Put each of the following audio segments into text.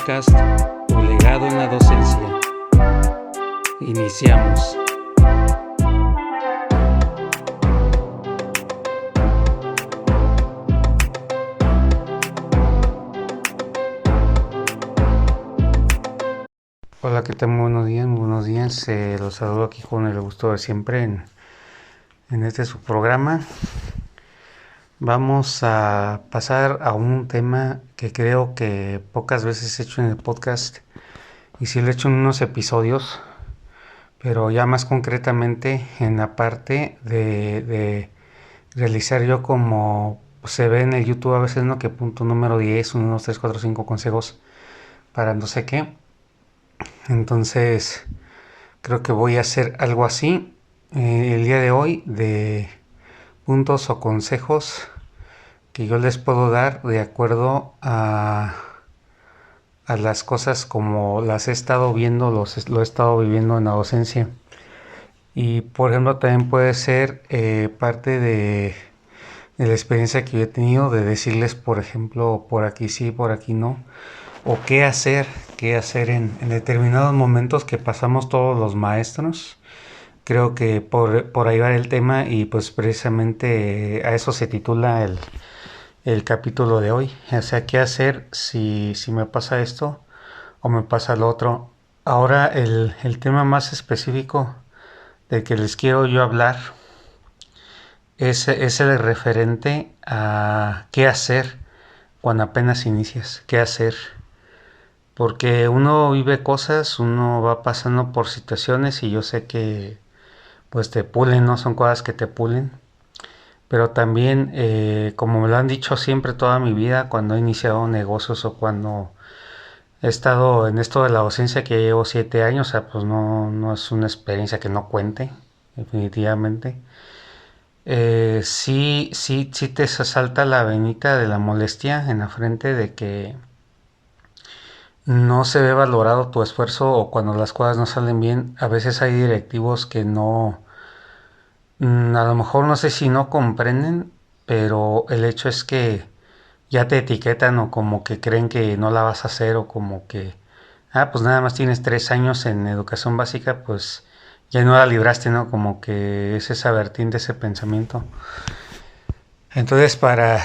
podcast Tu legado en la docencia. Iniciamos. Hola, ¿qué tal? Buenos días. Los saludo aquí con el gusto de siempre en este su programa. Vamos a pasar a un tema que creo que pocas veces he hecho en el podcast y sí lo he hecho en unos episodios, pero ya más concretamente en la parte de realizar yo como se ve en el YouTube a veces, ¿no? Que punto número 10, 1, 2, 3, 4, 5 consejos para no sé qué. Entonces creo que voy a hacer algo así el día de hoy, de puntos o consejos que yo les puedo dar de acuerdo a las cosas como las he estado viendo, lo he estado viviendo en la docencia. Y por ejemplo también puede ser parte de la experiencia que yo he tenido de decirles, por ejemplo, por aquí sí, por aquí no, o qué hacer en determinados momentos que pasamos todos los maestros. Creo que por ahí va el tema y pues precisamente a eso se titula el capítulo de hoy. O sea, qué hacer si me pasa esto o me pasa lo otro. Ahora el tema más específico del que les quiero yo hablar es el referente a qué hacer cuando apenas inicias, qué hacer. Porque uno vive cosas, uno va pasando por situaciones y yo sé que pues te pulen, no son cosas que te pulen. Pero también, como me lo han dicho siempre toda mi vida, cuando he iniciado negocios o cuando he estado en esto de la docencia que llevo 7 años, o sea, pues no es una experiencia que no cuente, definitivamente. Sí te salta la venita de la molestia en la frente de que no se ve valorado tu esfuerzo o cuando las cosas no salen bien, a veces hay directivos que no, a lo mejor no sé si no comprenden, pero el hecho es que ya te etiquetan o como que creen que no la vas a hacer o como que, pues nada más tienes 3 años en educación básica, pues ya no la libraste, ¿no? Como que es esa vertiente, ese pensamiento. Entonces, para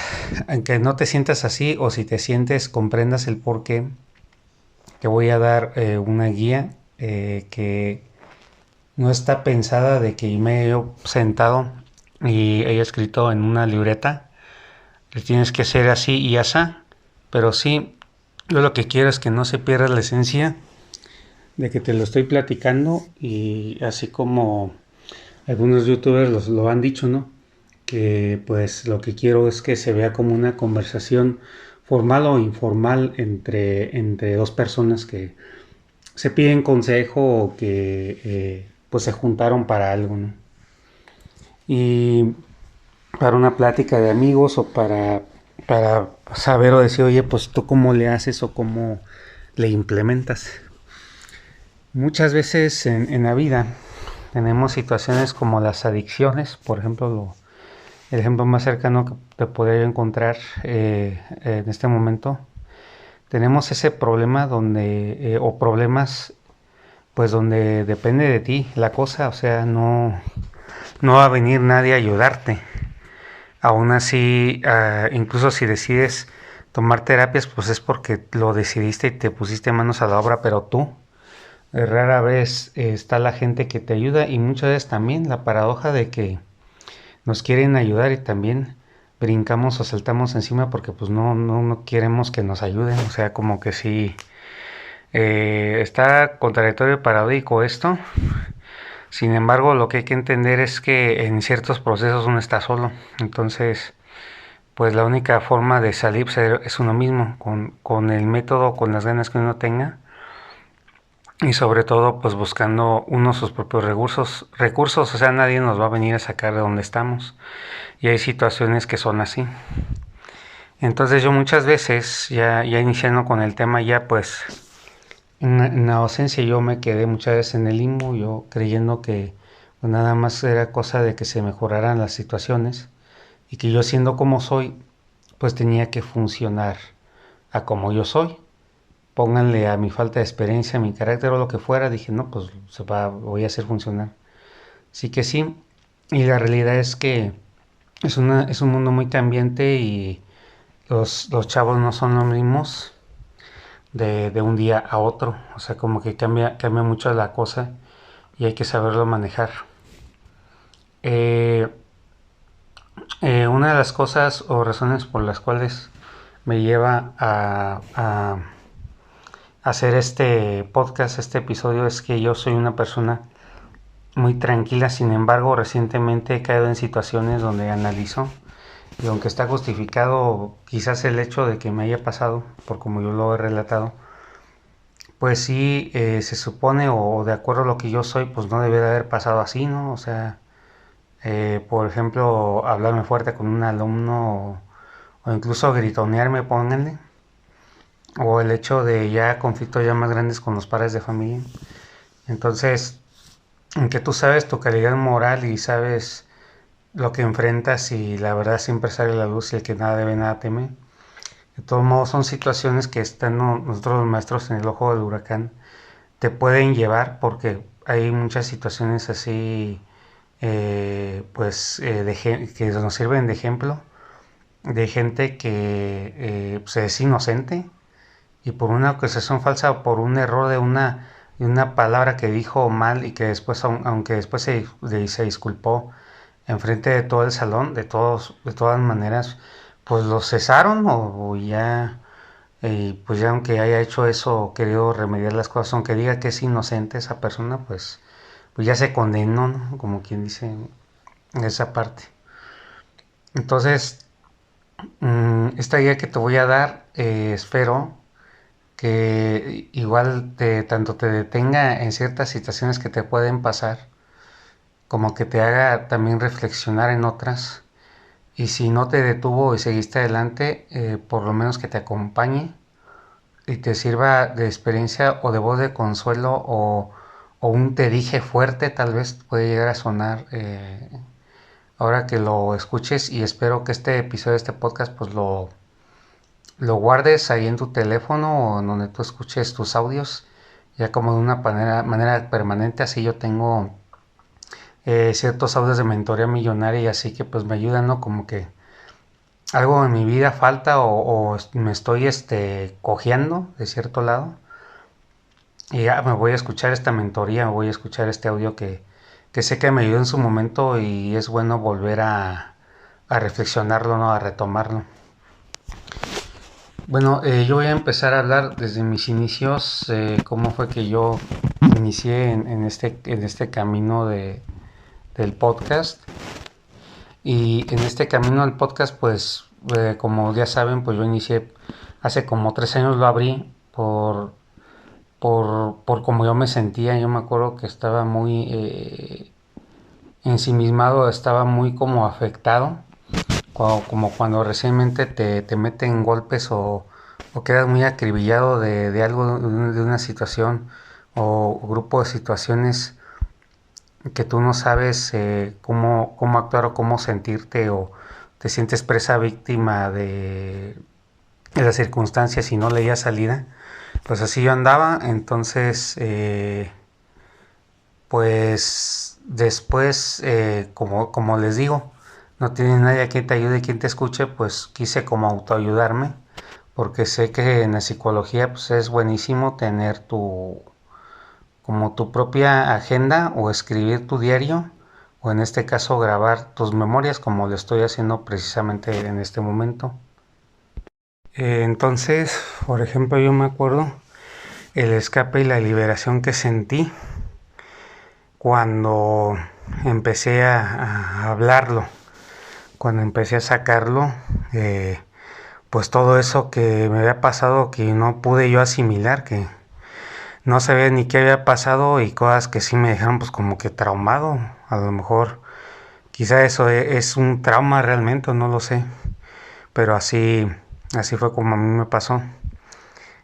que no te sientas así o si te sientes, comprendas el por qué, te voy a dar una guía que no está pensada de que me he sentado y he escrito en una libreta. Le tienes que hacer así y asá, pero sí, yo lo que quiero es que no se pierda la esencia de que te lo estoy platicando y así como algunos youtubers lo han dicho, ¿no? Que pues lo que quiero es que se vea como una conversación formal o informal entre dos personas que se piden consejo o que pues se juntaron para algo, ¿no? Y para una plática de amigos o para saber o decir, oye, pues tú cómo le haces o cómo le implementas. Muchas veces en la vida tenemos situaciones como las adicciones, por ejemplo, el ejemplo más cercano que te podría encontrar en este momento. Tenemos ese problema donde, o problemas, pues donde depende de ti la cosa, o sea, no va a venir nadie a ayudarte. Aún así, incluso si decides tomar terapias, pues es porque lo decidiste y te pusiste manos a la obra, pero tú, rara vez está la gente que te ayuda y muchas veces también la paradoja de que nos quieren ayudar y también brincamos o saltamos encima porque pues no queremos que nos ayuden, o sea, como que sí, está contradictorio y paradójico esto. Sin embargo, lo que hay que entender es que en ciertos procesos uno está solo, entonces pues la única forma de salir es uno mismo, con el método, con las ganas que uno tenga y sobre todo pues buscando uno sus propios recursos, o sea, nadie nos va a venir a sacar de donde estamos y hay situaciones que son así. Entonces yo muchas veces, ya iniciando con el tema ya pues en la docencia yo me quedé muchas veces en el limbo, yo creyendo que pues, nada más era cosa de que se mejoraran las situaciones y que yo siendo como soy pues tenía que funcionar a como yo soy. pónganle a mi falta de experiencia, a mi carácter o lo que fuera, dije, no, pues voy a hacer funcionar. Sí que sí, y la realidad es que es un mundo muy cambiante y los chavos no son los mismos de un día a otro, o sea, como que cambia mucho la cosa y hay que saberlo manejar. Eh, una de las cosas o razones por las cuales me lleva a hacer este podcast, este episodio, es que yo soy una persona muy tranquila. Sin embargo, recientemente he caído en situaciones donde analizo, y aunque está justificado quizás el hecho de que me haya pasado, por como yo lo he relatado, pues sí, se supone, o de acuerdo a lo que yo soy, pues no debe de haber pasado así, ¿no? O sea, por ejemplo, hablarme fuerte con un alumno o incluso gritonearme, pónganle, o el hecho de ya conflictos ya más grandes con los padres de familia. Entonces, aunque tú sabes tu calidad moral y sabes lo que enfrentas y la verdad siempre sale a la luz y el que nada debe nada teme, de todos modos son situaciones que están nosotros los maestros en el ojo del huracán, te pueden llevar porque hay muchas situaciones así, que nos sirven de ejemplo, de gente que pues es inocente y por una acusación falsa o por un error de una palabra que dijo mal y que después, aunque después se disculpó en frente de todo el salón, de todas maneras, pues lo cesaron o ya, pues ya aunque haya hecho eso, querido remediar las cosas, aunque diga que es inocente esa persona, pues ya se condenó, ¿no? Como quien dice en esa parte. Entonces, esta guía que te voy a dar, espero que igual tanto te detenga en ciertas situaciones que te pueden pasar, como que te haga también reflexionar en otras. Y si no te detuvo y seguiste adelante, por lo menos que te acompañe y te sirva de experiencia o de voz de consuelo o un te dije fuerte, tal vez puede llegar a sonar ahora que lo escuches. Y espero que este episodio de este podcast pues lo guardes ahí en tu teléfono o en donde tú escuches tus audios, ya como de una manera permanente. Así yo tengo ciertos audios de mentoría millonaria y así que pues me ayudan, ¿no? Como que algo en mi vida falta o me estoy cojeando de cierto lado y ya me voy a escuchar esta mentoría, me voy a escuchar este audio que sé que me ayudó en su momento y es bueno volver a reflexionarlo, ¿no? A retomarlo. Bueno, yo voy a empezar a hablar desde mis inicios, cómo fue que yo inicié en este camino del podcast. Y en este camino del podcast, pues, como ya saben, pues yo inicié hace como 3 años, lo abrí por cómo yo me sentía. Yo me acuerdo que estaba muy ensimismado, estaba muy como afectado, como cuando recientemente te meten golpes o quedas muy acribillado de algo, de una situación o grupo de situaciones que tú no sabes cómo actuar o cómo sentirte o te sientes presa víctima de las circunstancias y no leías salida. Pues así yo andaba. Entonces pues después, como les digo, no tiene nadie a quien te ayude, quien te escuche, pues quise como autoayudarme, porque sé que en la psicología pues es buenísimo tener como tu propia agenda o escribir tu diario, o en este caso grabar tus memorias como lo estoy haciendo precisamente en este momento. Entonces, por ejemplo, yo me acuerdo el escape y la liberación que sentí cuando empecé a hablarlo, cuando empecé a sacarlo, pues todo eso que me había pasado que no pude yo asimilar, que no sabía ni qué había pasado y cosas que sí me dejaron pues como que traumado. A lo mejor quizá eso es un trauma realmente, no lo sé, pero así fue como a mí me pasó.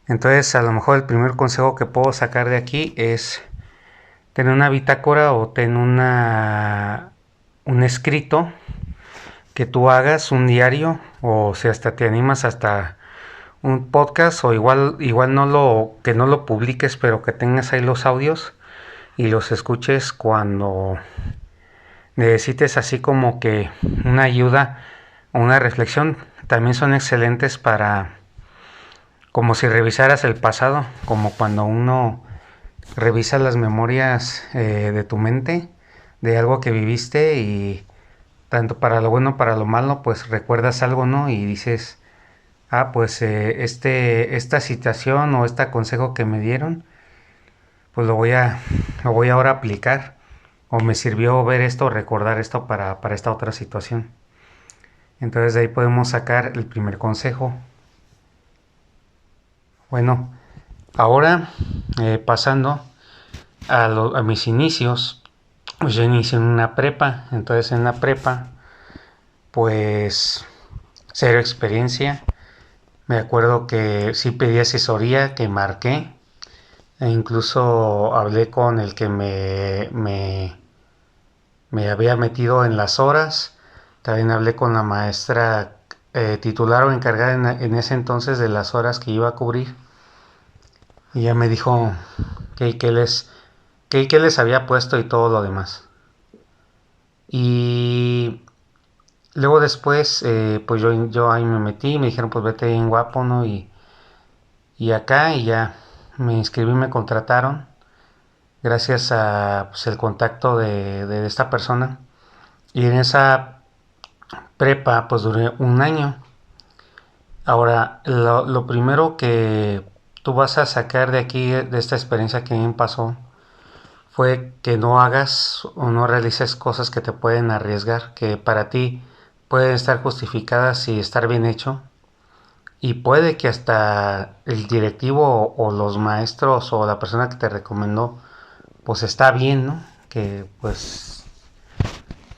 Entonces a lo mejor el primer consejo que puedo sacar de aquí es tener una bitácora o tener un escrito que tú hagas, un diario, o si hasta te animas hasta un podcast o igual no lo publiques, pero que tengas ahí los audios y los escuches cuando necesites así como que una ayuda o una reflexión. También son excelentes para como si revisaras el pasado, como cuando uno revisa las memorias de tu mente, de algo que viviste y tanto para lo bueno para lo malo, pues recuerdas algo, ¿no? Y dices, ah, pues esta situación o este consejo que me dieron, pues lo voy ahora a aplicar. O me sirvió ver esto o recordar esto para esta otra situación. Entonces de ahí podemos sacar el primer consejo. Bueno, ahora pasando a mis inicios, pues yo inicié en una prepa. Entonces en la prepa, pues cero experiencia. Me acuerdo que sí pedí asesoría, que marqué. E incluso hablé con el que me había metido en las horas. También hablé con la maestra titular o encargada en ese entonces de las horas que iba a cubrir. Y ya me dijo que les había puesto y todo lo demás. Y luego después, pues yo ahí me metí, me dijeron pues vete bien guapo, ¿no? Y acá y ya me inscribí, me contrataron gracias a pues, el contacto de esta persona. Y en esa prepa pues duré un año. Ahora, lo primero que tú vas a sacar de aquí, de esta experiencia que a mí me pasó, fue que no hagas o no realices cosas que te pueden arriesgar, que para ti pueden estar justificadas y estar bien hecho. Y puede que hasta el directivo o los maestros o la persona que te recomendó, pues está bien, ¿no? Que pues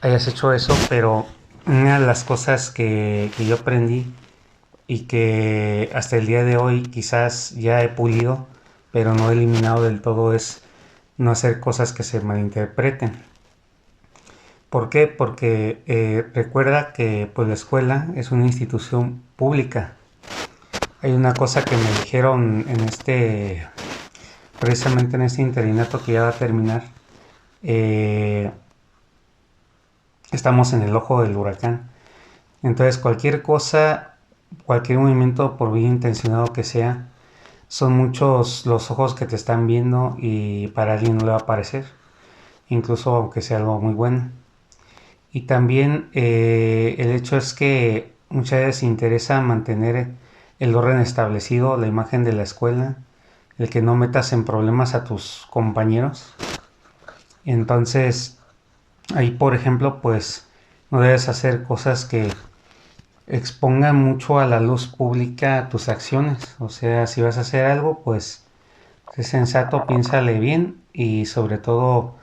hayas hecho eso, pero una de las cosas que yo aprendí y que hasta el día de hoy quizás ya he pulido, pero no he eliminado del todo es no hacer cosas que se malinterpreten. ¿Por qué? Porque recuerda que pues la escuela es una institución pública. Hay una cosa que me dijeron precisamente en este interinato que ya va a terminar. Eh, Estamos en el ojo del huracán. Entonces cualquier cosa, cualquier movimiento por bien intencionado que sea, son muchos los ojos que te están viendo y para alguien no le va a parecer, incluso aunque sea algo muy bueno. Y también el hecho es que muchas veces interesa mantener el orden establecido, la imagen de la escuela, el que no metas en problemas a tus compañeros. Entonces, ahí por ejemplo, pues no debes hacer cosas que expongan mucho a la luz pública tus acciones. O sea, si vas a hacer algo, pues sé sensato, piénsale bien y sobre todo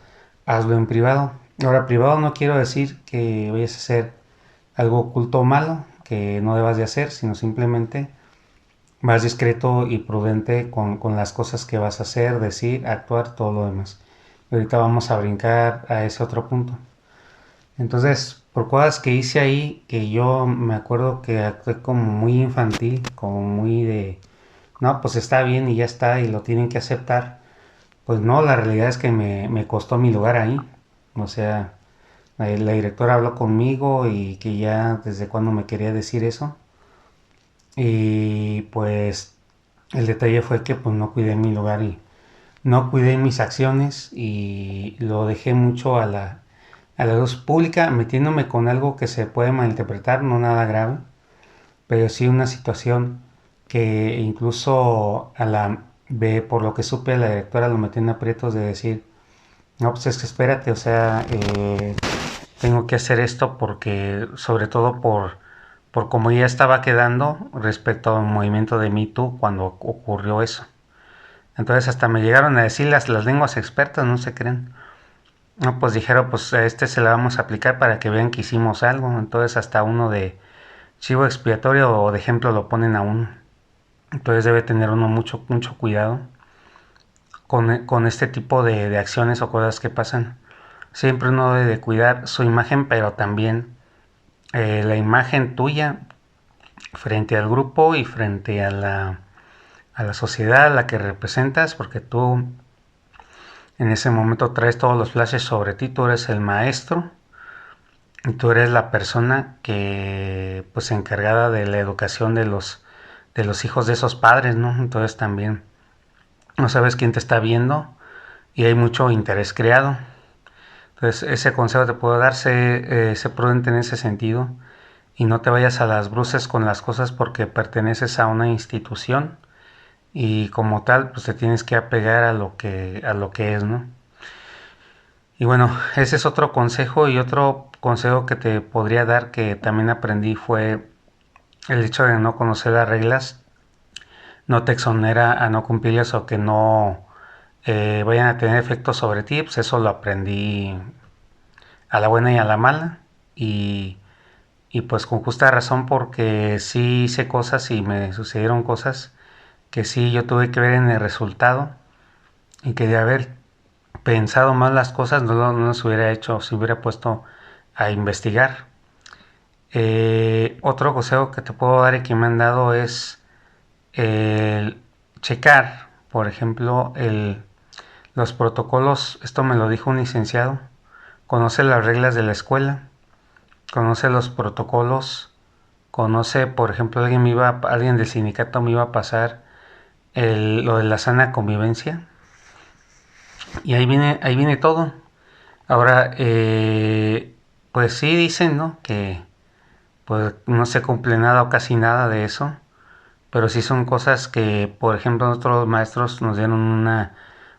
hazlo en privado. Ahora, privado no quiero decir que vayas a hacer algo oculto o malo que no debas de hacer, sino simplemente más discreto y prudente con las cosas que vas a hacer, decir, actuar, todo lo demás. Y ahorita vamos a brincar a ese otro punto. Entonces, por cosas que hice ahí, que yo me acuerdo que actué como muy infantil, como muy de, no, pues está bien y ya está y lo tienen que aceptar. Pues no, la realidad es que me costó mi lugar ahí. O sea, la directora habló conmigo y que ya desde cuando me quería decir eso. Y pues el detalle fue que pues no cuidé mi lugar y no cuidé mis acciones y lo dejé mucho a la luz pública, metiéndome con algo que se puede malinterpretar, no nada grave, pero sí una situación que incluso por lo que supe, la directora lo metió en aprietos de decir, no, pues es que espérate, o sea, tengo que hacer esto porque, sobre todo por cómo ya estaba quedando respecto al movimiento de Me Too cuando ocurrió eso. Entonces hasta me llegaron a decir las lenguas expertas, no se creen. No, pues dijeron, pues a este se la vamos a aplicar para que vean que hicimos algo. Entonces hasta uno de chivo expiatorio o de ejemplo lo ponen a uno. Entonces debe tener uno mucho cuidado con este tipo de acciones o cosas que pasan. Siempre uno debe de cuidar su imagen, pero también la imagen tuya frente al grupo y frente a la sociedad a la que representas, porque tú en ese momento traes todos los flashes sobre ti, tú eres el maestro y tú eres la persona que pues encargada de la educación de los hijos de esos padres, ¿no? Entonces también no sabes quién te está viendo y hay mucho interés creado. Entonces ese consejo te puedo dar, sé prudente en ese sentido y no te vayas a las bruces con las cosas porque perteneces a una institución y como tal pues te tienes que apegar a lo que es, ¿no? Y bueno, ese es otro consejo y otro consejo que te podría dar que también aprendí fue el hecho de no conocer las reglas, no te exonera a no cumplirlas o que no vayan a tener efectos sobre ti, pues eso lo aprendí a la buena y a la mala y, y pues con justa razón porque sí hice cosas y me sucedieron cosas que sí yo tuve que ver en el resultado y que de haber pensado más las cosas no las hubiera hecho, se hubiera puesto a investigar. Otro consejo que te puedo dar y que me han dado es el checar, por ejemplo, los protocolos, esto me lo dijo un licenciado, conoce las reglas de la escuela, conoce los protocolos, conoce, por ejemplo, alguien del sindicato me iba a pasar lo de la sana convivencia y ahí viene todo. Ahora, pues sí dicen, ¿no? Que pues no se cumple nada o casi nada de eso, pero sí son cosas que, por ejemplo, otros maestros nos dieron una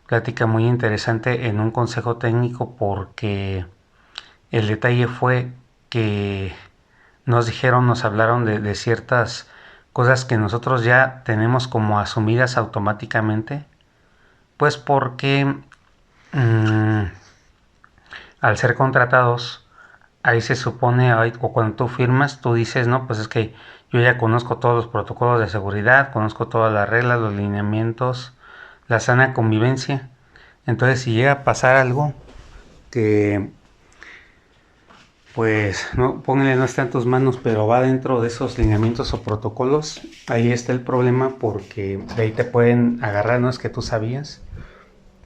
plática muy interesante en un consejo técnico porque el detalle fue que nos hablaron de ciertas cosas que nosotros ya tenemos como asumidas automáticamente, pues porque mmm, al ser contratados, ahí se supone, o cuando tú firmas, tú dices, no, pues es que yo ya conozco todos los protocolos de seguridad, conozco todas las reglas, los lineamientos, la sana convivencia. Entonces, si llega a pasar algo que, pues, no, póngale, no está en tus manos, pero va dentro de esos lineamientos o protocolos, ahí está el problema porque de ahí te pueden agarrar, no es que tú sabías.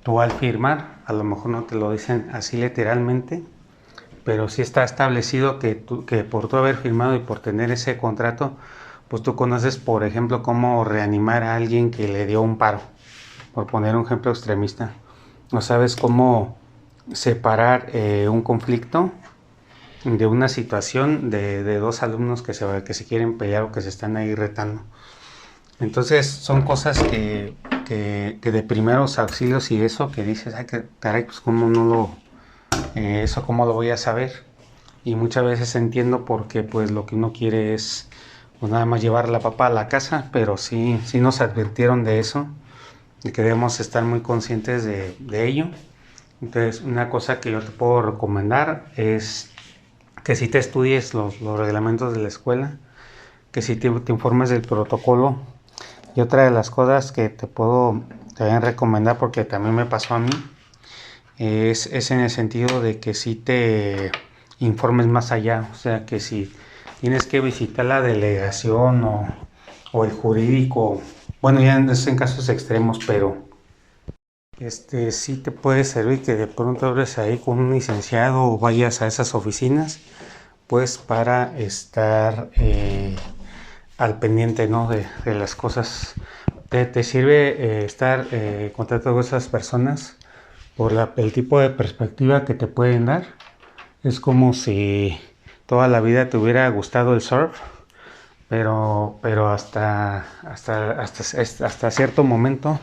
Tú al firmar, a lo mejor no te lo dicen así literalmente, pero sí está establecido que por tú haber firmado y por tener ese contrato, pues tú conoces, por ejemplo, cómo reanimar a alguien que le dio un paro, por poner un ejemplo extremista. No sabes cómo separar un conflicto de una situación de dos alumnos que se quieren pelear o que se están ahí retando. Entonces son cosas que de primeros auxilios y eso que dices, ay, caray, pues cómo no eso cómo lo voy a saber. Y muchas veces entiendo porque pues lo que uno quiere es pues nada más llevar la papa a la casa, pero sí nos advirtieron de eso, de que debemos estar muy conscientes de ello. Entonces una cosa que yo te puedo recomendar es que si te estudies los reglamentos de la escuela, que si te informes del protocolo. Y otra de las cosas que te puedo también recomendar, porque también me pasó a mí, es en el sentido de que si te informes más allá, o sea que si tienes que visitar la delegación o el jurídico, bueno ya en casos extremos, pero sí te puede servir que de pronto hables ahí con un licenciado o vayas a esas oficinas, pues para estar al pendiente, ¿no? de las cosas. Te sirve estar en contacto con esas personas por el tipo de perspectiva que te pueden dar. Es como si toda la vida te hubiera gustado el surf, pero hasta cierto momento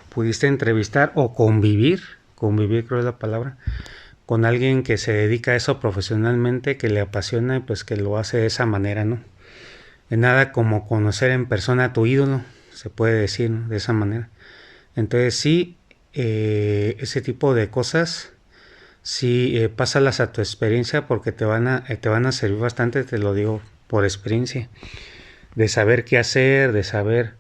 pudiste entrevistar o convivir creo es la palabra, con alguien que se dedica a eso profesionalmente, que le apasiona y pues que lo hace de esa manera, ¿no? De nada como conocer en persona a tu ídolo, se puede decir, ¿no? De esa manera. Entonces sí, ese tipo de cosas, sí, pásalas a tu experiencia porque te van a servir bastante, te lo digo por experiencia, de saber qué hacer, de saber,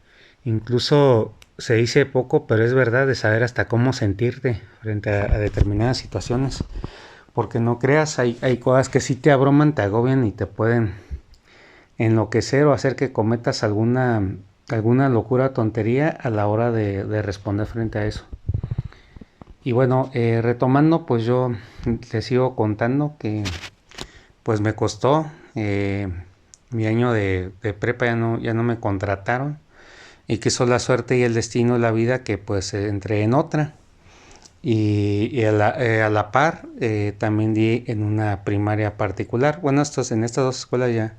incluso se dice poco, pero es verdad, de saber hasta cómo sentirte frente a determinadas situaciones, porque no creas, hay cosas que sí te abruman, te agobian y enloquecer o hacer que cometas alguna locura o tontería a la hora de responder frente a eso. Y bueno, retomando, pues yo te sigo contando que pues me costó mi año de prepa, ya no me contrataron y que hizo la suerte y el destino, la vida, que pues entré en otra. Y a la par también di en una primaria particular. Bueno, en estas dos escuelas ya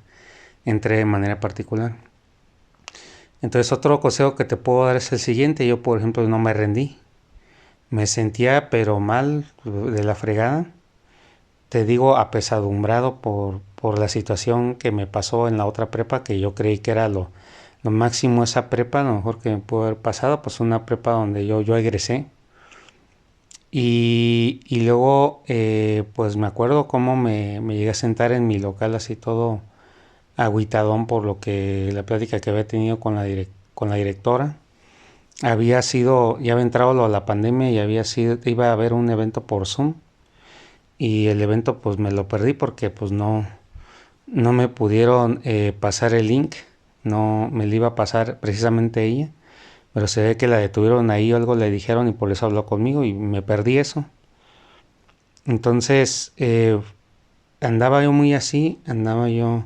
entré de manera particular. Entonces otro consejo que te puedo dar es el siguiente. Yo, por ejemplo, no me rendí. Me sentía pero mal, de la fregada. Te digo, apesadumbrado por la situación que me pasó en la otra prepa, que yo creí que era lo máximo esa prepa, lo mejor que me pudo haber pasado, pues una prepa donde yo egresé. Y luego, pues me acuerdo cómo me llegué a sentar en mi local así todo agüitadón por lo que la plática que había tenido con la directora. Ya había entrado lo de la pandemia y iba a haber un evento por Zoom. Y el evento pues me lo perdí porque pues no me pudieron pasar el link. No me lo iba a pasar precisamente ella. Pero se ve que la detuvieron ahí o algo le dijeron y por eso habló conmigo y me perdí eso. Entonces andaba yo muy así, andaba yo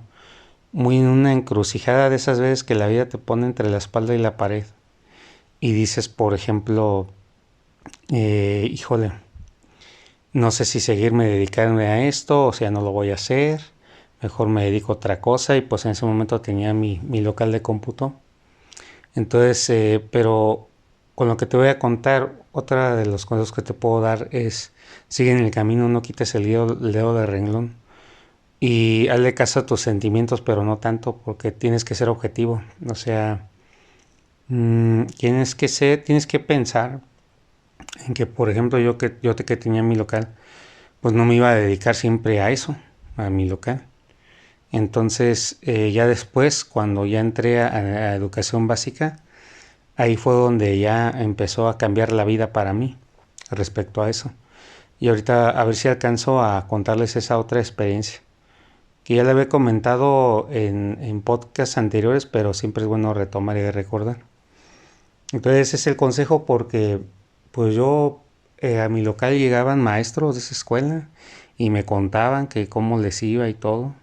muy en una encrucijada de esas veces que la vida te pone entre la espalda y la pared. Y dices, por ejemplo, híjole, no sé si seguirme dedicarme a esto, o sea, no lo voy a hacer, mejor me dedico a otra cosa y pues en ese momento tenía mi local de cómputo. Entonces, pero con lo que te voy a contar, otra de los consejos que te puedo dar es, sigue en el camino, no quites el dedo del renglón y hazle caso a tus sentimientos, pero no tanto porque tienes que ser objetivo, o sea, tienes que pensar en que, por ejemplo, que tenía mi local, pues no me iba a dedicar siempre a eso, a mi local. Entonces, ya después, cuando ya entré a educación básica, ahí fue donde ya empezó a cambiar la vida para mí respecto a eso. Y ahorita a ver si alcanzo a contarles esa otra experiencia, que ya la había comentado en podcasts anteriores, pero siempre es bueno retomar y recordar. Entonces ese es el consejo porque pues yo a mi local llegaban maestros de esa escuela y me contaban que cómo les iba y todo.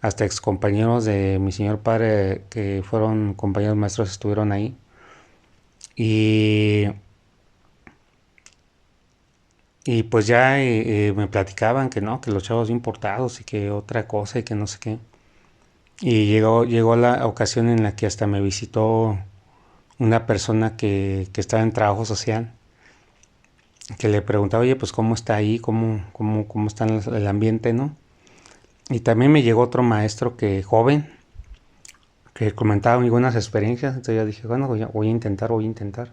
Hasta excompañeros de mi señor padre que fueron compañeros maestros estuvieron ahí. Y, y pues ya me platicaban que no, que los chavos bien portados y que otra cosa y que no sé qué. Y llegó la ocasión en la que hasta me visitó una persona que estaba en trabajo social, que le preguntaba, oye, pues cómo está ahí, cómo está el ambiente, ¿no? Y también me llegó otro maestro joven, que comentaba muy buenas experiencias, entonces yo dije, bueno, voy a intentar.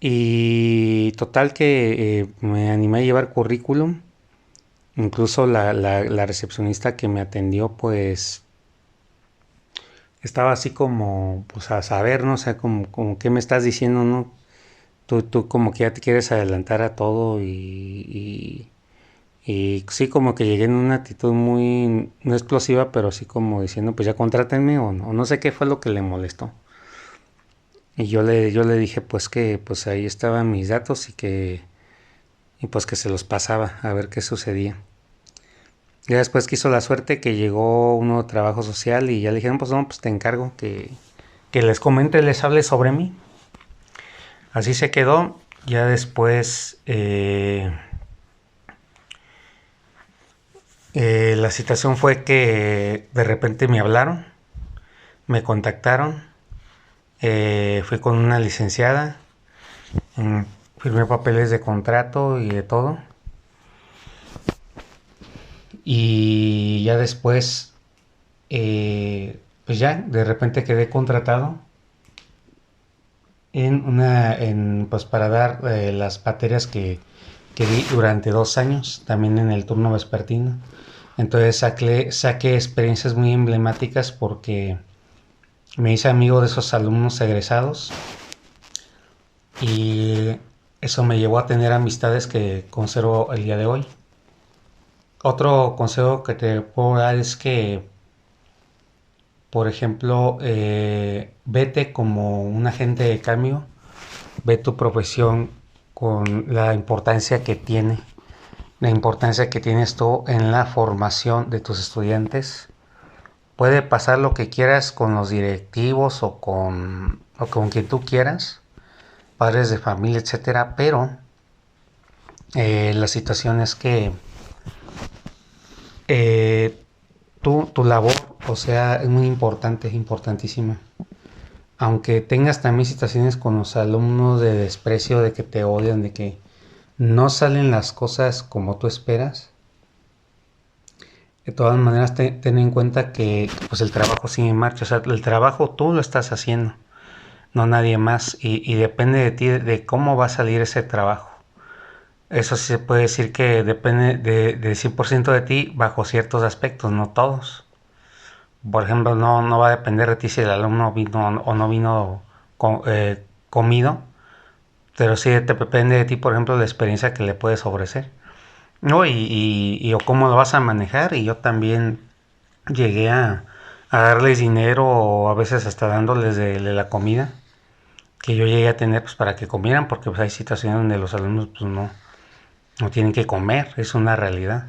Y total que me animé a llevar currículum, incluso la recepcionista que me atendió, pues estaba así como, pues a saber, ¿no? O sea, como qué me estás diciendo, ¿no? Tú como que ya te quieres adelantar a todo y sí como que llegué en una actitud muy, no explosiva, pero sí como diciendo, pues ya contrátenme o no sé qué fue lo que le molestó. Y yo le dije pues que pues ahí estaban mis datos y pues que se los pasaba a ver qué sucedía. Ya después quiso la suerte que llegó un nuevo trabajo social y ya le dijeron, pues no, pues te encargo que les comente, les hable sobre mí. Así se quedó. Ya después la situación fue que de repente me hablaron, me contactaron, fui con una licenciada, firmé papeles de contrato y de todo. Y ya después, pues ya, de repente quedé contratado pues para dar las materias que di durante 2 años, también en el turno vespertino. Entonces saqué experiencias muy emblemáticas porque me hice amigo de esos alumnos egresados y eso me llevó a tener amistades que conservo el día de hoy. Otro consejo que te puedo dar es que, por ejemplo, vete como un agente de cambio, ve tu profesión con la importancia que tiene, la importancia que tienes tú en la formación de tus estudiantes. Puede pasar lo que quieras con los directivos o con quien tú quieras, padres de familia, etcétera, pero la situación es que eh, tu labor, o sea, es muy importante, es importantísima. Aunque tengas también situaciones con los alumnos de desprecio, de que te odian, de que no salen las cosas como tú esperas, de todas maneras ten en cuenta que pues el trabajo sigue en marcha, o sea, el trabajo tú lo estás haciendo, no nadie más, y depende de ti de cómo va a salir ese trabajo. Eso sí se puede decir que depende de 100% de ti bajo ciertos aspectos, no todos. Por ejemplo, no va a depender de ti si el alumno vino o no vino comido, pero sí te depende de ti, por ejemplo, la experiencia que le puedes ofrecer. No, o cómo lo vas a manejar. Y yo también llegué a darles dinero o a veces hasta dándoles de la comida que yo llegué a tener pues, para que comieran, porque pues, hay situaciones donde los alumnos pues, no tienen que comer, es una realidad.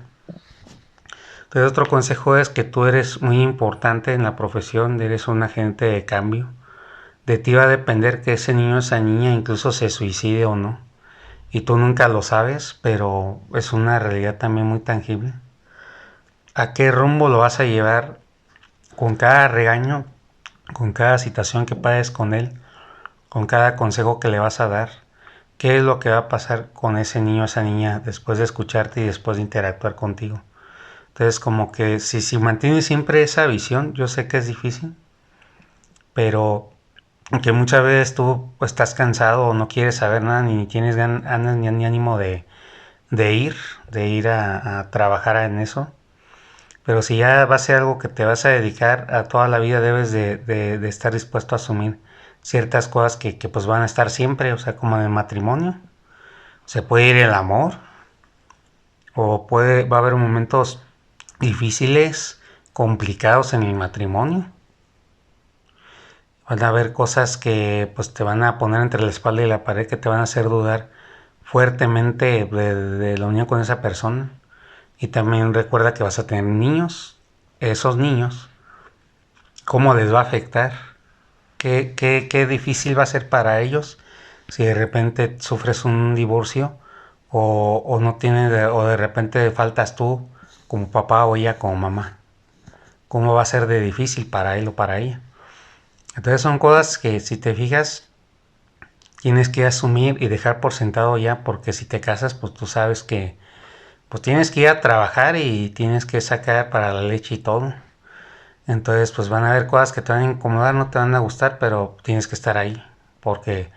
Entonces otro consejo es que tú eres muy importante en la profesión, eres un agente de cambio. De ti va a depender que ese niño o esa niña incluso se suicide o no. Y tú nunca lo sabes, pero es una realidad también muy tangible. ¿A qué rumbo lo vas a llevar con cada regaño, con cada situación que pases con él, con cada consejo que le vas a dar? ¿Qué es lo que va a pasar con ese niño o esa niña después de escucharte y después de interactuar contigo? Entonces, como que si mantienes siempre esa visión, yo sé que es difícil, pero que muchas veces tú estás cansado o no quieres saber nada, ni tienes ganas ni ánimo de ir, a trabajar en eso. Pero si ya va a ser algo que te vas a dedicar a toda la vida, debes de estar dispuesto a asumir ciertas cosas que pues van a estar siempre, o sea, como en el matrimonio. Se puede ir el amor, va a haber momentos difíciles, complicados en el matrimonio. Van a haber cosas que pues te van a poner entre la espalda y la pared, que te van a hacer dudar fuertemente de la unión con esa persona. Y también recuerda que vas a tener niños. Esos niños, ¿cómo les va a afectar? ¿Qué difícil va a ser para ellos si de repente sufres un divorcio o no tienes o de repente faltas tú como papá o ella como mamá? ¿Cómo va a ser de difícil para él o para ella? Entonces son cosas que si te fijas tienes que asumir y dejar por sentado ya, porque si te casas pues tú sabes que pues tienes que ir a trabajar y tienes que sacar para la leche y todo. Entonces pues van a haber cosas que te van a incomodar, no te van a gustar, pero tienes que estar ahí porque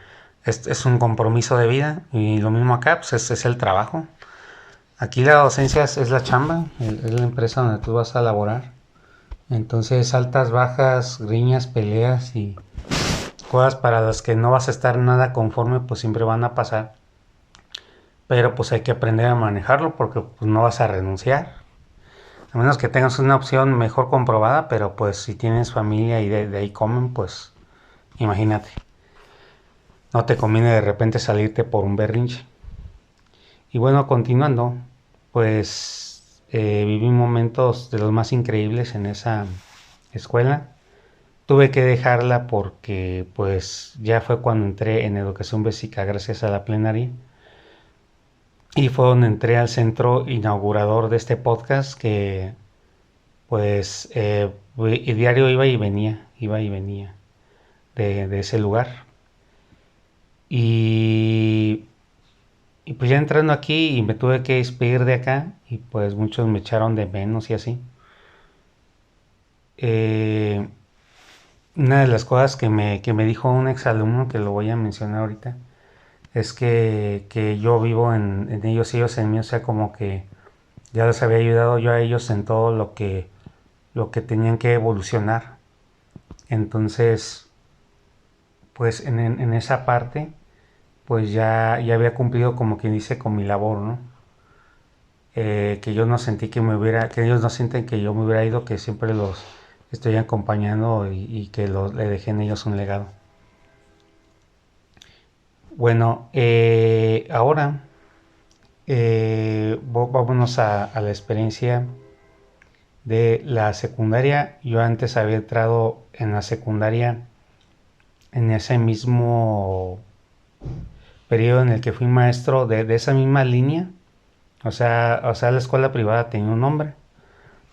es un compromiso de vida. Y lo mismo acá, pues es el trabajo. Aquí la docencia es la chamba, es la empresa donde tú vas a laborar. Entonces altas, bajas, riñas, peleas y cosas para las que no vas a estar nada conforme, pues siempre van a pasar. Pero pues hay que aprender a manejarlo porque pues no vas a renunciar. A menos que tengas una opción mejor comprobada, pero pues si tienes familia y de ahí comen, pues imagínate. No te conviene de repente salirte por un berrinche. Y bueno, continuando, pues viví momentos de los más increíbles en esa escuela. Tuve que dejarla porque pues ya fue cuando entré en educación básica gracias a la plenaria. Y fue donde entré al centro inaugurador de este podcast que pues y diario iba y venía de ese lugar. Y, y pues ya entrando aquí y me tuve que despedir de acá y pues muchos me echaron de menos y así. Eh, una de las cosas que me dijo un exalumno, que lo voy a mencionar ahorita, es que yo vivo en ellos y ellos en mí, o sea, como que ya les había ayudado yo a ellos en todo lo que tenían que evolucionar. Entonces, pues en esa parte, pues ya había cumplido como quien dice con mi labor, ¿no? que yo no sentí que ellos no sienten que yo me hubiera ido, que siempre los estoy acompañando y que le dejé en ellos un legado. Bueno, ahora vámonos a la experiencia de la secundaria. Yo antes había entrado en la secundaria en ese mismo periodo en el que fui maestro de esa misma línea. O sea, la escuela privada tenía un nombre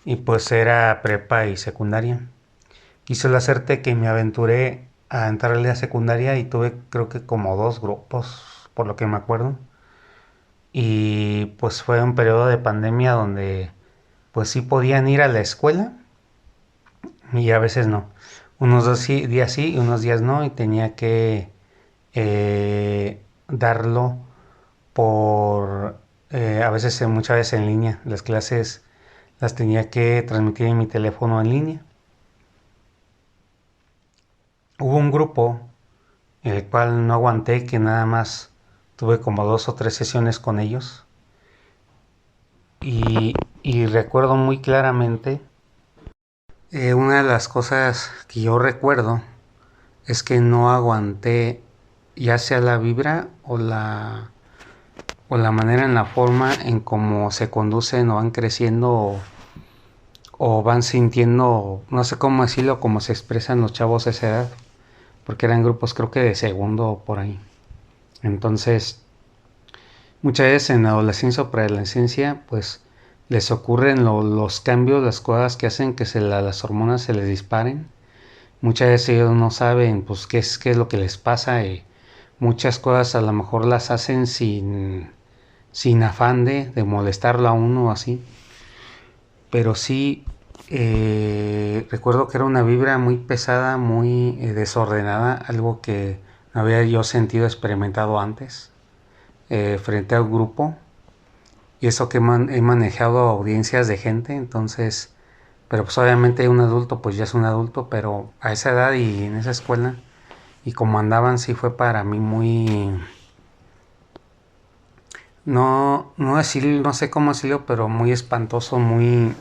y pues era prepa y secundaria. Quise la suerte que me aventuré a entrarle a secundaria y tuve creo que como dos grupos, por lo que me acuerdo. Y pues fue un periodo de pandemia donde pues sí podían ir a la escuela y a veces no. Días sí y unos días no y tenía que darlo por, a veces, muchas veces en línea. Las clases las tenía que transmitir en mi teléfono en línea. Hubo un grupo el cual no aguanté, que nada más tuve como 2 o 3 sesiones con ellos. Y, y recuerdo muy claramente, una de las cosas que yo recuerdo es que no aguanté ya sea la vibra o la manera en la forma en cómo se conducen o van creciendo o van sintiendo, no sé cómo decirlo, cómo se expresan los chavos a esa edad, porque eran grupos creo que de segundo o por ahí. Entonces, muchas veces en la adolescencia o preadolescencia, pues les ocurren los cambios, las cosas que hacen que las hormonas se les disparen. Muchas veces ellos no saben pues qué es lo que les pasa y muchas cosas a lo mejor las hacen sin afán de molestarlo a uno o así. Pero sí, recuerdo que era una vibra muy pesada, muy desordenada, algo que no había yo sentido, experimentado antes, frente a un grupo. Y eso que he manejado audiencias de gente, entonces, pero pues obviamente un adulto pues ya es un adulto, pero a esa edad y en esa escuela y como andaban sí fue para mí muy, no decir, no sé cómo decirlo, pero muy espantoso, muy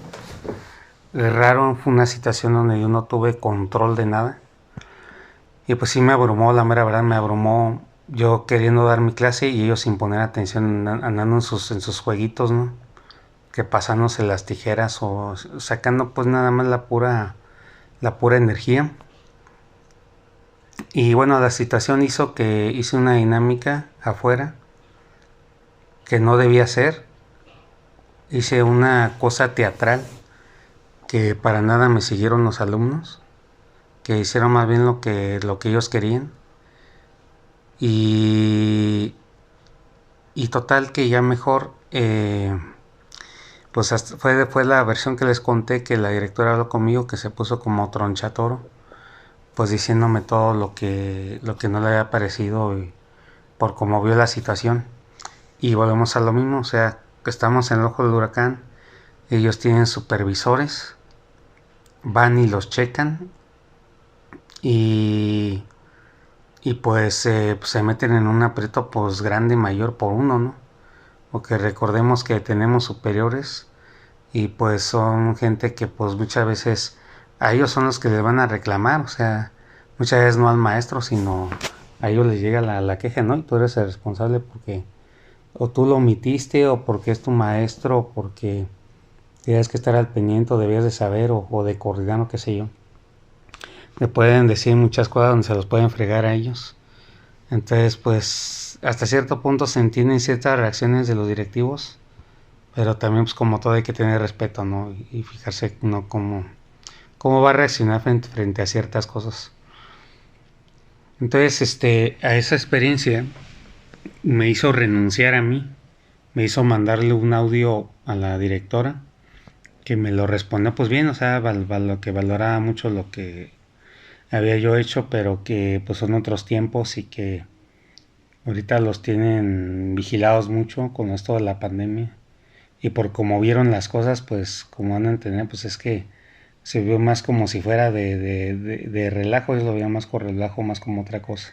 raro. Fue una situación donde yo no tuve control de nada y pues sí me abrumó, la mera verdad me abrumó, yo queriendo dar mi clase y ellos sin poner atención, andando en sus jueguitos, ¿no? Que pasándose las tijeras o sacando pues nada más la pura energía. Y bueno, la situación hizo que hice una dinámica afuera que no debía hacer. Hice una cosa teatral que para nada me siguieron los alumnos, que hicieron más bien lo que ellos querían. Y, y total que ya mejor, pues fue la versión que les conté, que la directora habló conmigo, que se puso como tronchatoro, pues diciéndome todo lo que no le había parecido y por cómo vio la situación. Y volvemos a lo mismo, o sea, que estamos en el ojo del huracán, ellos tienen supervisores, van y los checan y, y pues se meten en un aprieto pues grande, mayor por uno, ¿no? Porque recordemos que tenemos superiores y pues son gente que pues muchas veces a ellos son los que les van a reclamar, o sea, muchas veces no al maestro, sino a ellos les llega la queja, ¿no? Y tú eres el responsable porque o tú lo omitiste o porque es tu maestro o porque tienes que estar al pendiente o debías de saber o de coordinar o qué sé yo. Le pueden decir muchas cosas donde se los pueden fregar a ellos. Entonces, pues, hasta cierto punto se entienden ciertas reacciones de los directivos, pero también, pues, como todo hay que tener respeto, ¿no? Y fijarse, ¿no? Cómo va a reaccionar frente a ciertas cosas. Entonces, a esa experiencia me hizo renunciar a mí, me hizo mandarle un audio a la directora que me lo respondió pues bien, o sea, lo que valoraba mucho lo que había yo hecho, pero que pues son otros tiempos y que ahorita los tienen vigilados mucho con esto de la pandemia. Y por cómo vieron las cosas, pues como van a entender, pues es que se vio más como si fuera de relajo, yo lo veía más con relajo, más como otra cosa.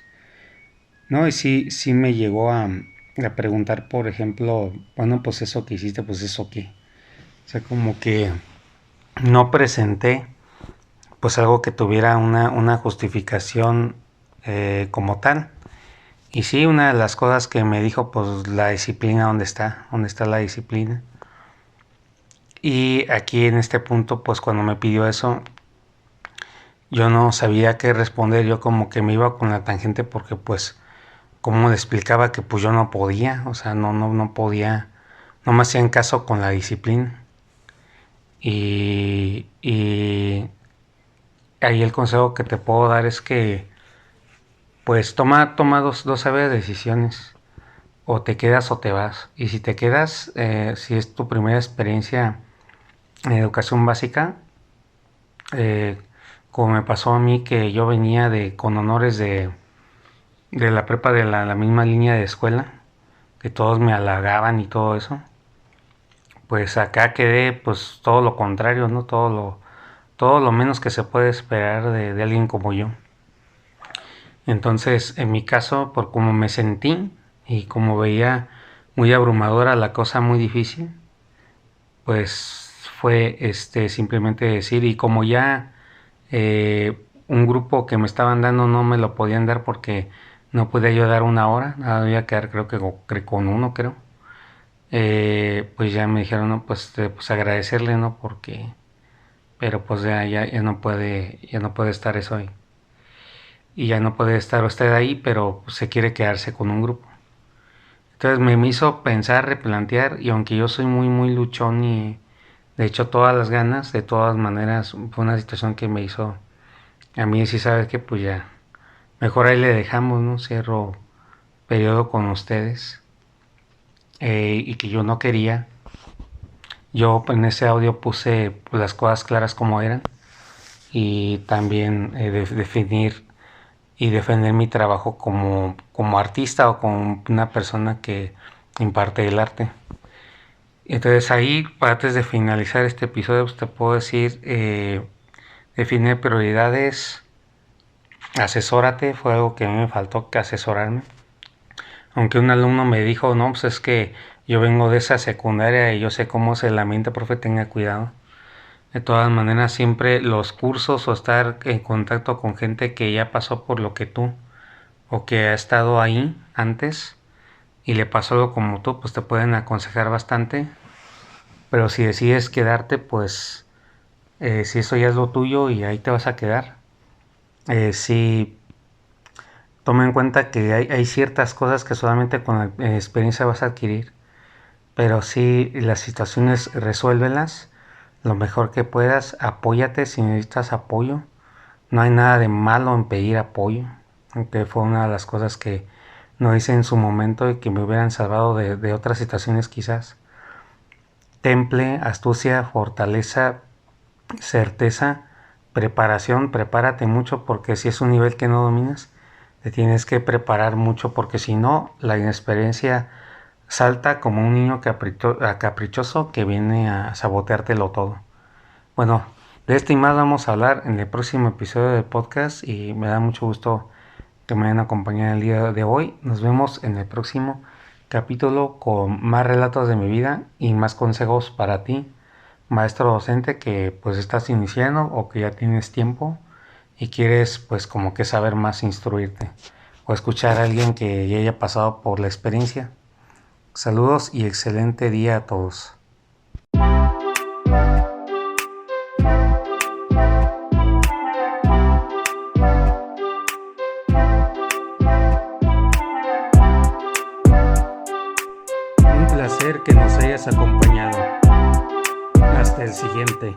No, y sí me llegó a preguntar, por ejemplo, bueno, pues eso que hiciste, pues eso qué. O sea, como que no presenté pues algo que tuviera una justificación como tal. Y sí, una de las cosas que me dijo, pues la disciplina, ¿dónde está la disciplina? Y aquí en este punto, pues cuando me pidió eso, yo no sabía qué responder, yo como que me iba con la tangente porque pues, como le explicaba que pues yo no podía, o sea, no podía, no me hacían caso con la disciplina. Y ahí el consejo que te puedo dar es que pues toma dos sabias decisiones. O te quedas o te vas. Y si te quedas, si es tu primera experiencia en educación básica, eh, como me pasó a mí que yo venía con honores de la prepa de la misma línea de escuela, que todos me halagaban y todo eso, pues acá quedé pues todo lo contrario, ¿no? Todo lo menos que se puede esperar de alguien como yo. Entonces, en mi caso, por cómo me sentí y como veía muy abrumadora la cosa, muy difícil, pues fue simplemente decir, y como ya un grupo que me estaban dando no me lo podían dar porque no podía yo dar una hora, había que dar creo que con uno creo, pues ya me dijeron, no, pues agradecerle, ¿no? Porque, pero pues ya no puede estar eso ahí. Y ya no puede estar usted ahí, pero pues, se quiere quedarse con un grupo. Entonces me hizo pensar, replantear, y aunque yo soy muy luchón y de hecho todas las ganas, de todas maneras, fue una situación que me hizo a mí decir, sabes que pues ya, mejor ahí le dejamos, ¿no? Cierro periodo con ustedes, y que yo no quería. Yo en ese audio puse pues, las cosas claras como eran y también definir y defender mi trabajo como artista o como una persona que imparte el arte. Entonces ahí, antes de finalizar este episodio, pues te puedo decir, define prioridades, asesórate, fue algo que a mí me faltó que asesorarme. Aunque un alumno me dijo, no, pues es que yo vengo de esa secundaria y yo sé cómo es el ambiente, profe, tenga cuidado. De todas maneras, siempre los cursos o estar en contacto con gente que ya pasó por lo que tú o que ha estado ahí antes y le pasó algo como tú, pues te pueden aconsejar bastante. Pero si decides quedarte, pues si eso ya es lo tuyo y ahí te vas a quedar. Sí, toma en cuenta que hay ciertas cosas que solamente con la experiencia vas a adquirir. Pero sí, las situaciones resuélvelas lo mejor que puedas. Apóyate si necesitas apoyo. No hay nada de malo en pedir apoyo. Aunque fue una de las cosas que no hice en su momento y que me hubieran salvado de otras situaciones quizás. Temple, astucia, fortaleza, certeza, preparación, prepárate mucho porque si es un nivel que no dominas, te tienes que preparar mucho porque si no, la inexperiencia salta como un niño caprichoso que viene a saboteártelo todo. Bueno, de este y más vamos a hablar en el próximo episodio del podcast y me da mucho gusto que me hayan acompañado el día de hoy. Nos vemos en el próximo capítulo con más relatos de mi vida y más consejos para ti, maestro docente que pues estás iniciando o que ya tienes tiempo y quieres pues como que saber más, instruirte o escuchar a alguien que ya haya pasado por la experiencia. Saludos y excelente día a todos. Un placer que nos hayas acompañado. Hasta el siguiente.